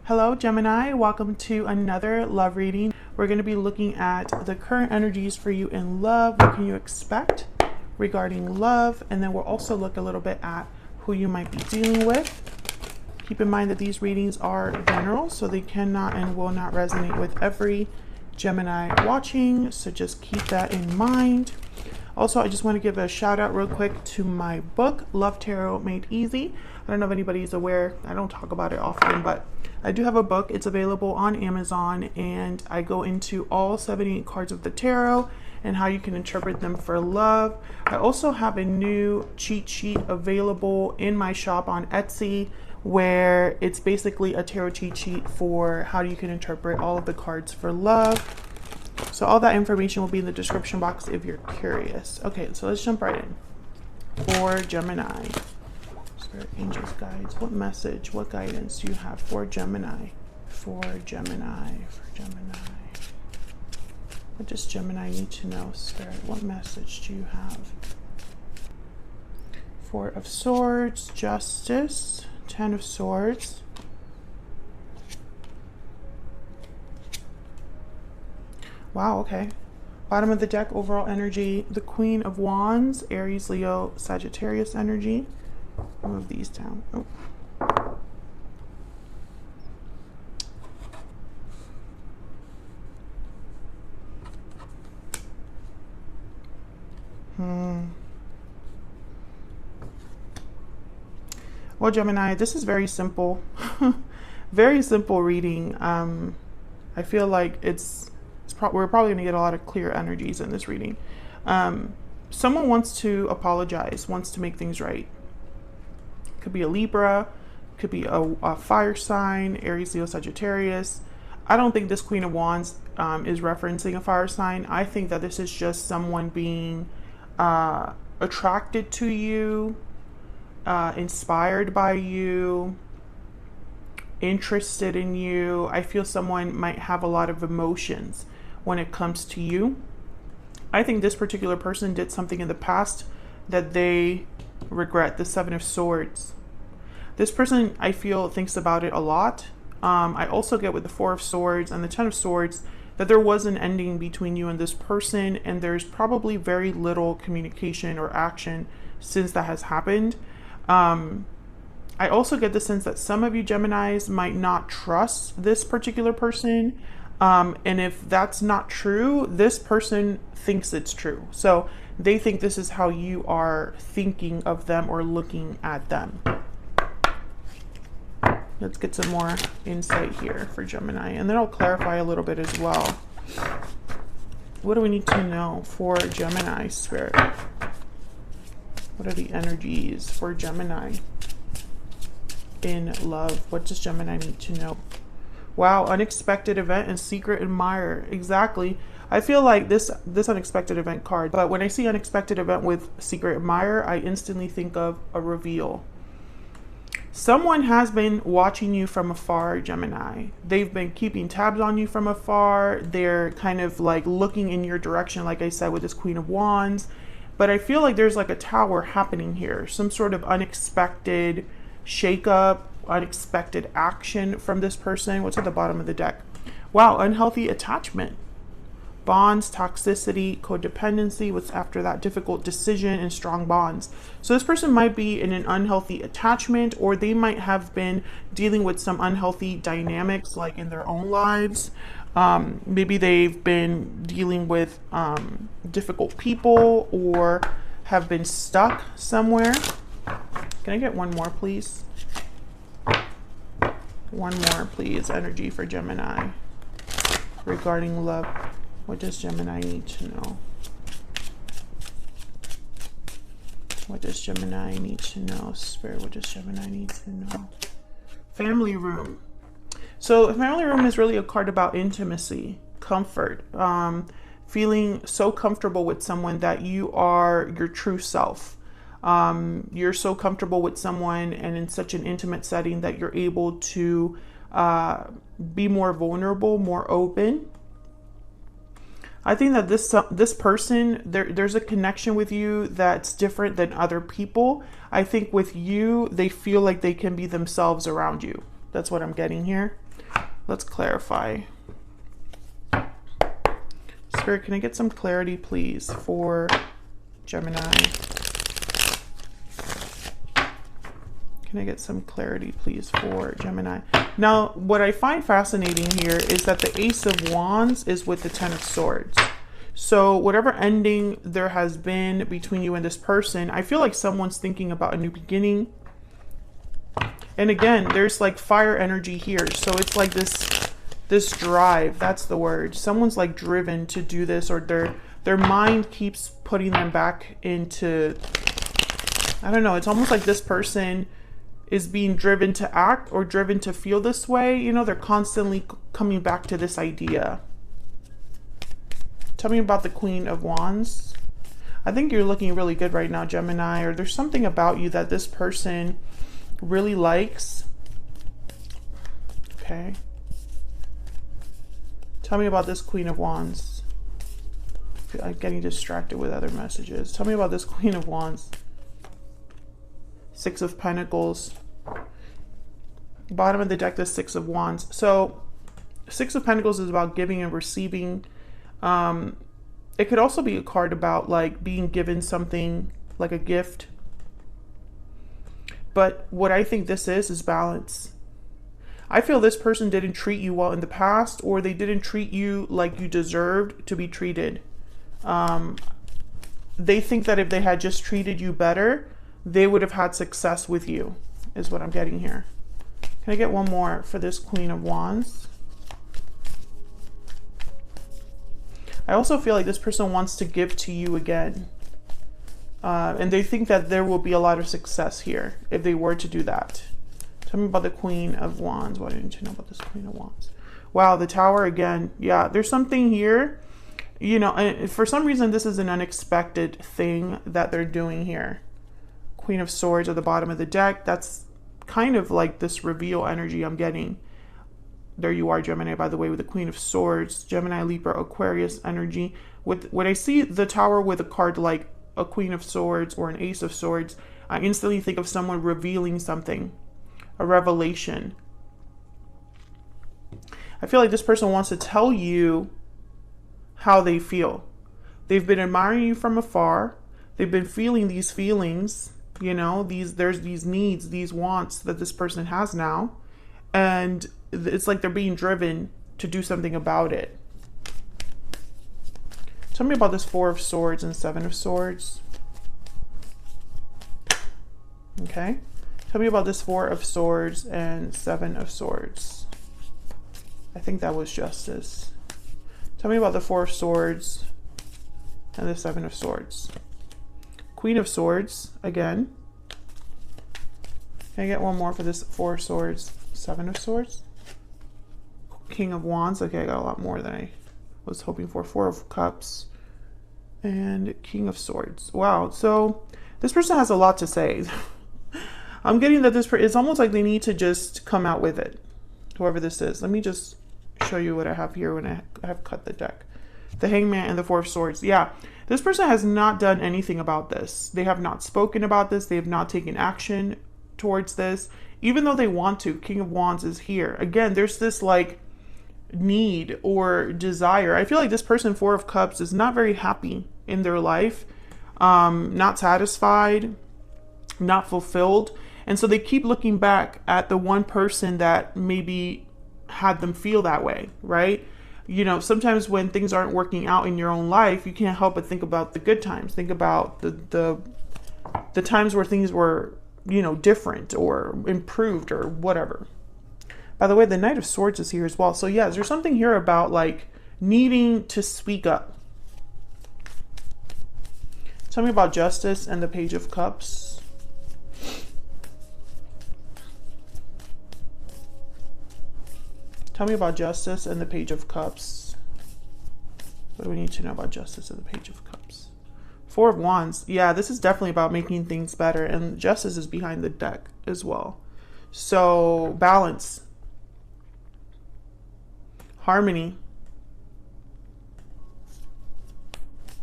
Hello Gemini, welcome to another love reading. We're going to be looking at the current energies for you in love. What can you expect regarding love? And then we'll also look a little bit at who you might be dealing with. Keep in mind that these readings are general, so they cannot and will not resonate with every Gemini watching, so just keep that in mind. Also, I just want to give a shout out real quick to my book, Love Tarot Made Easy. I don't know if anybody's aware, I don't talk about it often, but I do have a book. It's available on Amazon, and I go into all 78 cards of the tarot and how you can interpret them for love. I also have a new cheat sheet available in my shop on Etsy, where it's basically a tarot cheat sheet for how you can interpret all of the cards for love. So all that information will be in the description box if you're curious. Okay, so let's jump right in. For Gemini, Spirit, Angels, Guides, what message, what guidance do you have for Gemini? For Gemini, for Gemini. What does Gemini need to know, Spirit? What message do you have? Four of Swords, Justice, Ten of Swords. Wow, okay. Bottom of the deck, overall energy, the Queen of Wands, Aries, Leo, Sagittarius energy. I'll move these down. Oh. Well, Gemini, this is very simple. Very simple reading. I feel like we're probably going to get a lot of clear energies in this reading. Someone wants to apologize, wants to make things right. Could be a Libra, could be a fire sign, Aries, Leo, Sagittarius. I don't think this Queen of Wands is referencing a fire sign. I think that this is just someone being attracted to you, inspired by you, interested in you. I feel someone might have a lot of emotions when it comes to you. I think this particular person did something in the past that they regret. The Seven of Swords. This person, I feel, thinks about it a lot. I also get with the Four of Swords and the Ten of Swords that there was an ending between you and this person, and there's probably very little communication or action since that has happened. I also get the sense that some of you Geminis might not trust this particular person. And if that's not true, this person thinks it's true. So they think this is how you are thinking of them or looking at them. Let's get some more insight here for Gemini, and then I'll clarify a little bit as well. What do we need to know for Gemini, Spirit? What are the energies for Gemini in love? What does Gemini need to know? Wow, unexpected event and secret admirer. Exactly. I feel like this unexpected event card, but when I see unexpected event with secret admirer, I instantly think of a reveal. Someone has been watching you from afar, Gemini. They've been keeping tabs on you from afar. They're kind of like looking in your direction, like I said, with this Queen of Wands. But I feel like there's like a tower happening here. Some sort of unexpected shakeup, unexpected action from this person. What's at the bottom of the deck? Wow, unhealthy attachment. Bonds, toxicity, codependency. What's after that? Difficult decision and strong bonds. So this person might be in an unhealthy attachment, or they might have been dealing with some unhealthy dynamics like in their own lives. Maybe they've been dealing with difficult people or have been stuck somewhere. Can I get one more, please? One more, please. Energy for Gemini regarding love. What does Gemini need to know? What does Gemini need to know? Spirit, what does Gemini need to know? Family room. So a family room is really a card about intimacy, comfort, feeling so comfortable with someone that you are your true self. You're so comfortable with someone and in such an intimate setting that you're able to be more vulnerable, more open. I think that this person, there's a connection with you that's different than other people. I think with you, they feel like they can be themselves around you. That's what I'm getting here. Let's clarify. Spirit, can I get some clarity, please, for Gemini? Can I get some clarity, please, for Gemini? Now, what I find fascinating here is that the Ace of Wands is with the Ten of Swords. So whatever ending there has been between you and this person, I feel like someone's thinking about a new beginning. And again, there's like fire energy here. So it's like this drive, that's the word. Someone's like driven to do this, or their mind keeps putting them back into, I don't know, it's almost like this person is being driven to act or driven to feel this way. You know, they're constantly coming back to this idea. Tell me about the Queen of Wands. I think you're looking really good right now, Gemini, or there's something about you that this person really likes. Okay. Tell me about this Queen of Wands. I'm getting distracted with other messages. Tell me about this Queen of Wands. Six of Pentacles. Bottom of the deck, the Six of Wands. So Six of Pentacles is about giving and receiving. It could also be a card about like being given something like a gift. But what I think this is balance. I feel this person didn't treat you well in the past, or they didn't treat you like you deserved to be treated. They think that if they had just treated you better, they would have had success with you, is what I'm getting here. Can I get one more for this Queen of Wands? I also feel like this person wants to give to you again. And they think that there will be a lot of success here if they were to do that. Tell me about the Queen of Wands. What do I need to know about this Queen of Wands? Wow, the Tower again. Yeah, there's something here. You know, and for some reason, this is an unexpected thing that they're doing here. Queen of Swords at the bottom of the deck. That's kind of like this reveal energy I'm getting. There you are, Gemini, by the way, with the Queen of Swords. Gemini, Libra, Aquarius energy. When I see the Tower with a card like a Queen of Swords or an Ace of Swords, I instantly think of someone revealing something. A revelation. I feel like this person wants to tell you how they feel. They've been admiring you from afar. They've been feeling these feelings, you know, there's these needs, these wants that this person has now. And it's like they're being driven to do something about it. Tell me about this Four of Swords and Seven of Swords. Okay. Tell me about this Four of Swords and Seven of Swords. I think that was Justice. Tell me about the Four of Swords and the Seven of Swords. Queen of Swords, again. Can I get one more for this Four of Swords, Seven of Swords? King of Wands. Okay, I got a lot more than I was hoping for. Four of Cups and King of Swords. Wow, so this person has a lot to say. I'm getting that this person, it's almost like they need to just come out with it, whoever this is. Let me just show you what I have here when I have cut the deck. The Hangman and the Four of Swords. Yeah, this person has not done anything about this. They have not spoken about this. They have not taken action towards this, even though they want to. King of Wands is here. Again, there's this like need or desire. I feel like this person, Four of Cups, is not very happy in their life, not satisfied, not fulfilled. And so they keep looking back at the one person that maybe had them feel that way, right? You know, sometimes when things aren't working out in your own life, you can't help but think about the good times. Think about the times where things were, you know, different or improved or whatever. By the way, the Knight of Swords is here as well. So yeah, there's something here about like needing to speak up. Tell me about Justice and the Page of Cups. Tell me about Justice and the Page of Cups. What do we need to know about Justice and the Page of Cups? Four of Wands. Yeah, this is definitely about making things better. And Justice is behind the deck as well. So, balance. Harmony.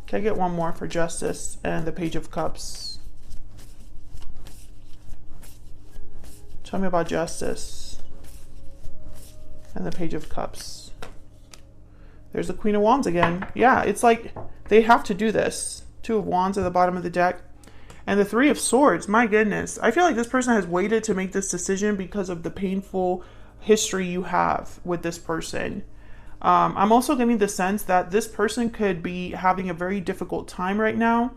Can I get one more for Justice and the Page of Cups? Tell me about Justice And the Page of Cups. There's the Queen of Wands again. Yeah, it's like they have to do this. Two of Wands at the bottom of the deck. And the Three of Swords. My goodness. I feel like this person has waited to make this decision because of the painful history you have with this person. I'm also getting the sense that this person could be having a very difficult time right now,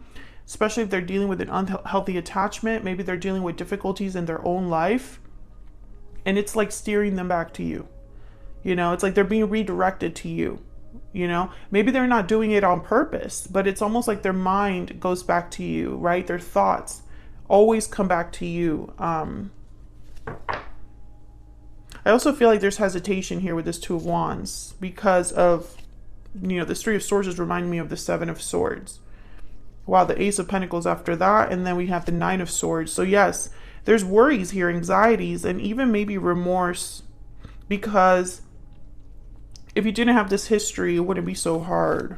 especially if they're dealing with an unhealthy attachment. Maybe they're dealing with difficulties in their own life. And it's like steering them back to you. You know, it's like they're being redirected to you. You know, maybe they're not doing it on purpose, but it's almost like their mind goes back to you, right? Their thoughts always come back to you. I also feel like there's hesitation here with this Two of Wands because of, you know, this Three of Swords is reminding me of the Seven of Swords. Wow, the Ace of Pentacles after that, and then we have the Nine of Swords. So yes, there's worries here, anxieties, and even maybe remorse, because if you didn't have this history, it wouldn't be so hard.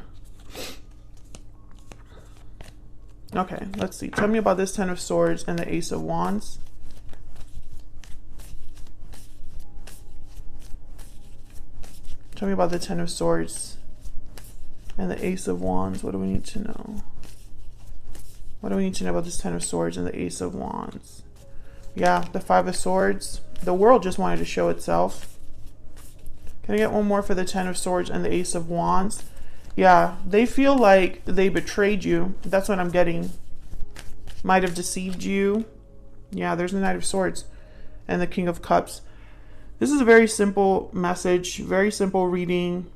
Okay, let's see. Tell me about this Ten of Swords and the Ace of Wands. Tell me about the Ten of Swords and the Ace of Wands. What do we need to know? What do we need to know about this Ten of Swords and the Ace of Wands? Yeah, the Five of Swords. The world just wanted to show itself. Can I get one more for the Ten of Swords and the Ace of Wands? Yeah, they feel like they betrayed you. That's what I'm getting. Might have deceived you. Yeah, there's the Knight of Swords and the King of Cups. This is a very simple message, very simple reading.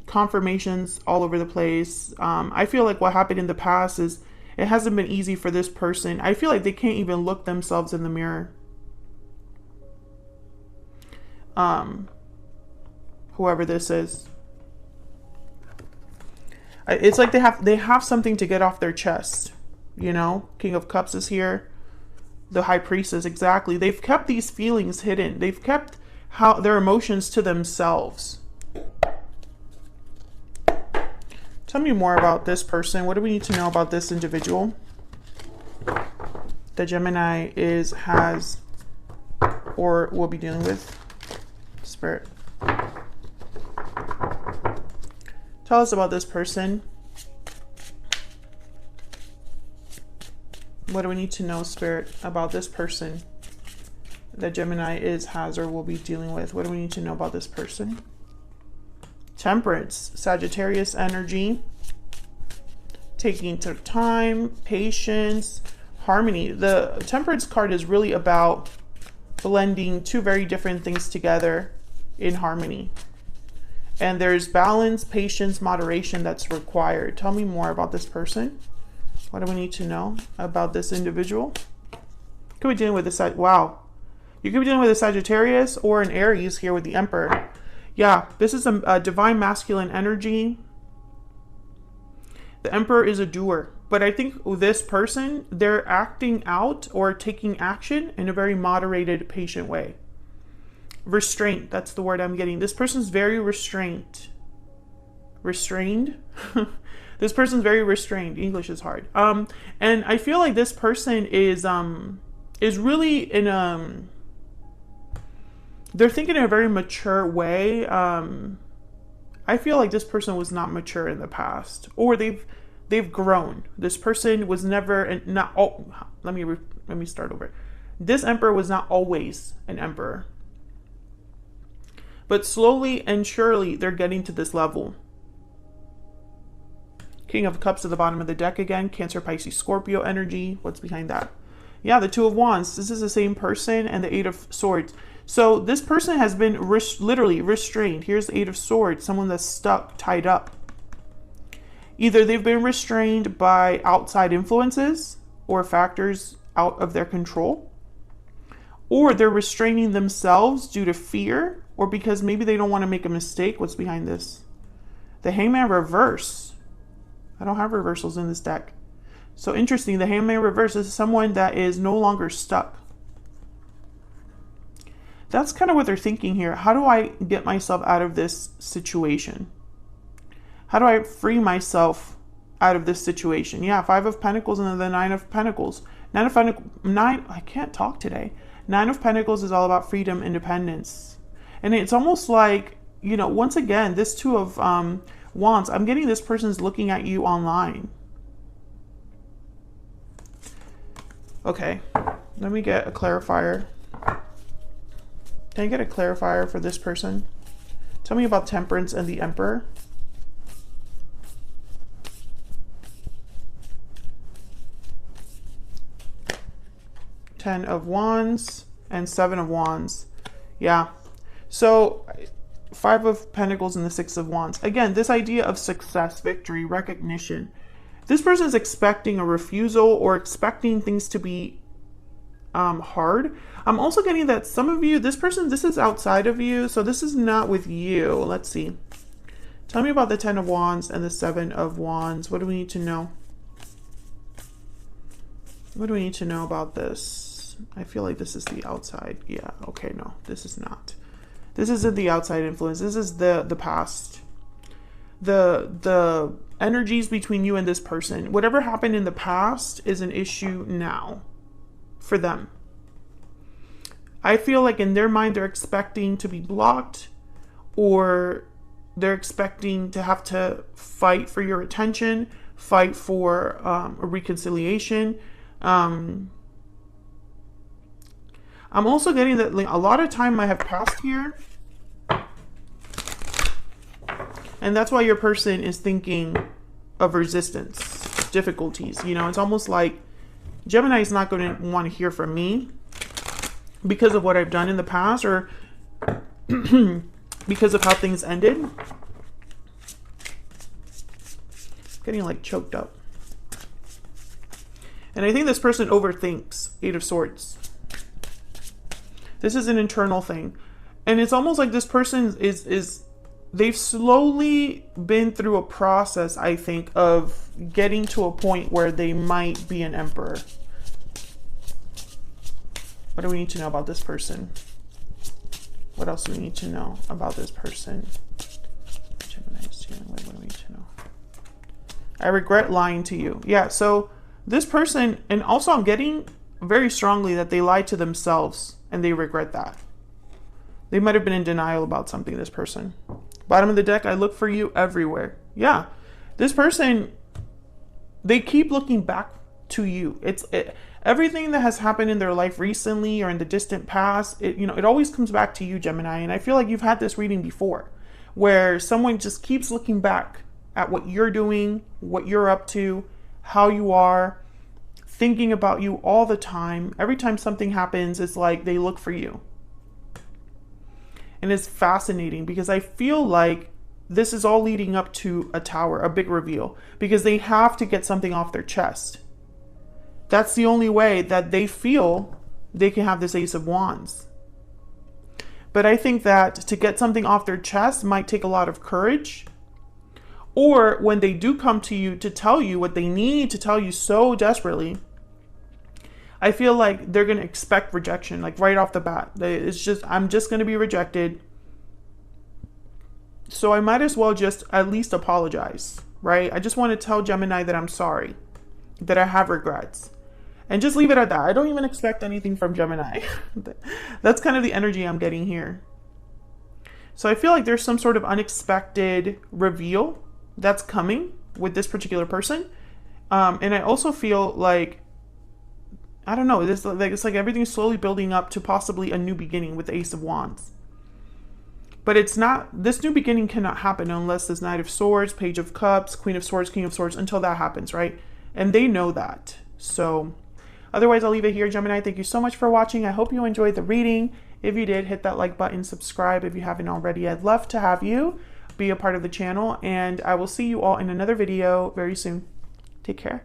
Confirmations all over the place. I feel like what happened in the past is it hasn't been easy for this person. I feel like they can't even look themselves in the mirror. Whoever this is, it's like they have something to get off their chest, you know. King of Cups is here. The High Priestess, exactly. They've kept these feelings hidden. They've kept their emotions to themselves. Tell me more about this person. What do we need to know about this individual that Gemini has or will be dealing with? Spirit, tell us about this person. What do we need to know, Spirit, about this person that Gemini has or will be dealing with? What do we need to know about this person? Temperance, Sagittarius energy, taking time, patience, harmony. The Temperance card is really about blending two very different things together in harmony. And there's balance, patience, moderation that's required. Tell me more about this person. What do we need to know about this individual? Could be dealing with a wow. You could be dealing with a Sagittarius or an Aries here with the Emperor. Yeah, this is a divine masculine energy. The Emperor is a doer. But I think this person, they're acting out or taking action in a very moderated, patient way. Restraint, that's the word I'm getting. This person's very restrained. Restrained? This person's very restrained. English is hard. And I feel like this person is really in they're thinking in a very mature way. I feel like this person was not mature in the past, or they've grown. This person was never let me start over. This Emperor was not always an emperor. But slowly and surely they're getting to this level. King of Cups at the bottom of the deck again. Cancer, Pisces, Scorpio energy. What's behind that? Yeah, the Two of Wands. This is the same person, and the Eight of Swords. So this person has been literally restrained. Here's the Eight of Swords, someone that's stuck, tied up. Either they've been restrained by outside influences or factors out of their control, or they're restraining themselves due to fear, or because maybe they don't want to make a mistake. What's behind this? The Hangman reverse. I don't have reversals in this deck. So interesting, the Hangman reverse is someone that is no longer stuck. That's kind of what they're thinking here. How do I get myself out of this situation? How do I free myself out of this situation? Yeah, Five of Pentacles and then the Nine of Pentacles. I can't talk today. Nine of Pentacles is all about freedom, independence. And it's almost like, you know, once again, this Two of Wands, I'm getting this person's looking at you online. Okay, let me get a clarifier. Can I get a clarifier for this person? Tell me about Temperance and the Emperor. Ten of Wands and Seven of Wands. Yeah. So Five of Pentacles and the Six of Wands. Again, this idea of success, victory, recognition. This person is expecting a refusal or expecting things to be hard. I'm also getting that some of you, this is outside of you. So this is not with you. Let's see. Tell me about the Ten of Wands and the Seven of Wands. What do we need to know? What do we need to know about this? I feel like this is the outside. Yeah, okay, no, this is not. This isn't the outside influence. This is the past. The energies between you and this person. Whatever happened in the past is an issue now for them. I feel like in their mind they're expecting to be blocked, or they're expecting to have to fight for your attention, fight for a reconciliation. I'm also getting that a lot of time might have passed here. And that's why your person is thinking of resistance, difficulties. You know, it's almost like Gemini is not going to want to hear from me because of what I've done in the past, or because of how things ended. Getting like choked up. And I think this person overthinks. Eight of Swords. This is an internal thing. And it's almost like this person is they've slowly been through a process, I think, of getting to a point where they might be an emperor. What do we need to know about this person? What else do we need to know about this person? Gemini is here. What do we need to know? I regret lying to you. Yeah, so this person, and also I'm getting very strongly that they lied to themselves and they regret that. They might have been in denial about something, this person. Bottom of the deck, I look for you everywhere. Yeah, this person, they keep looking back to you. Everything that has happened in their life recently or in the distant past, it always comes back to you, Gemini. And I feel like you've had this reading before, where someone just keeps looking back at what you're doing, what you're up to, how you are, thinking about you all the time. Every time something happens, it's like they look for you. And it's fascinating because I feel like this is all leading up to a tower, a big reveal, because they have to get something off their chest. That's the only way that they feel they can have this Ace of Wands. But I think that to get something off their chest might take a lot of courage. Or when they do come to you to tell you what they need to tell you so desperately, I feel like they're going to expect rejection, like right off the bat. It's just, I'm just going to be rejected. So I might as well just at least apologize, right? I just want to tell Gemini that I'm sorry, that I have regrets. And just leave it at that. I don't even expect anything from Gemini. That's kind of the energy I'm getting here. So I feel like there's some sort of unexpected reveal that's coming with this particular person. And I also feel like, I don't know, it's like everything's slowly building up to possibly a new beginning with the Ace of Wands. But it's not, this new beginning cannot happen unless this Knight of Swords, Page of Cups, Queen of Swords, King of Swords, until that happens, right? And they know that. So otherwise, I'll leave it here, Gemini. Thank you so much for watching. I hope you enjoyed the reading. If you did, hit that like button, subscribe if you haven't already. I'd love to have you be a part of the channel, and I will see you all in another video very soon. Take care.